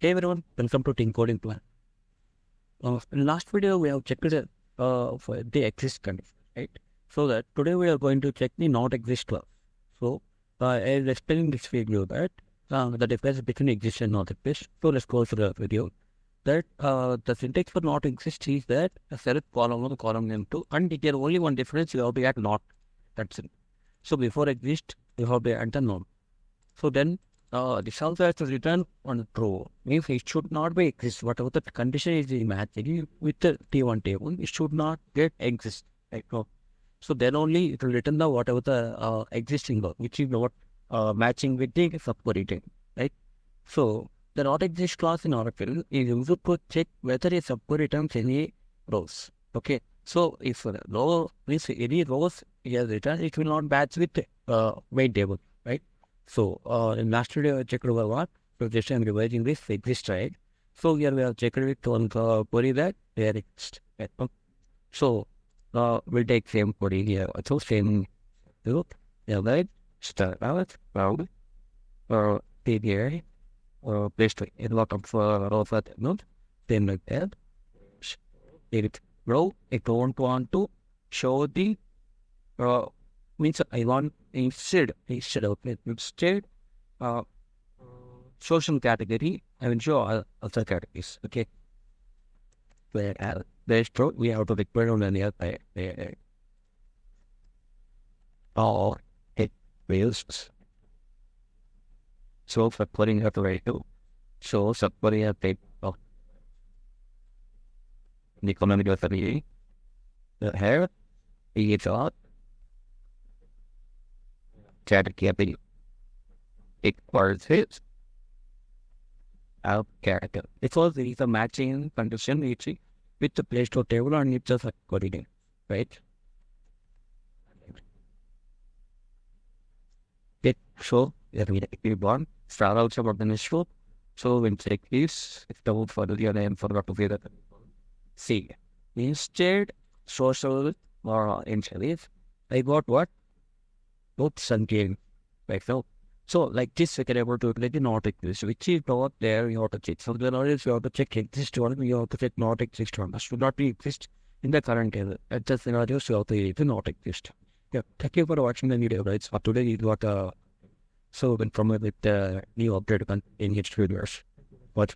Hey everyone, welcome to TeamCodingPlaza. In last video we have checked for the exist condition, right? So that today we are going to check the not exist clause. So I will explain this video that the difference between exist and not exist. So let's go through the video. That the syntax for not exist is that a select column 1, column name 2, and if there only one difference, you have to add not. That's it. So before exist, you have to add the not. So then this also has to return on true. Means it should not be exist. Whatever the condition is matching with the T1 table, it should not get exist. Right? So then only it will return the whatever the existing law, which is not matching with the subquery table. Right? So the not exist clause in Oracle is used to check whether a subquery returns any rows. Okay. So if row means any rows is returned, it will not match with main table. Right? So in last video I checked over what. So just I'm revising this exist, right? So here we have checked it on query that there exists. Right? So we'll take same query here. So same look. Yeah, right. Start out. Round. PDA. Place to a lot of rows at node. Same like that. Edit row. I don't want to show the means I want instead social category, I will show other categories. Okay. Where there's we have to require on the other side. All it wheels. So for putting up the radio. So subquery at the community of the hair is out. Category equals it out character. Because there is a matching condition with the place to table and it's just coordinate, right? Okay, so if we want start out about the issue, so we'll check this. If the for the name for what to say that. See, instead social or instead I got what? Books and game, right? So like this, we can able to let the not exist, which is not there. You have to check. So then always you have to check exist one. You have to check not exist one. That should not be exist in the current table. At the scenarios, you have to not exist. Yeah. Thank you for watching the video, right? So today is what so when from with the new update in each videos. What?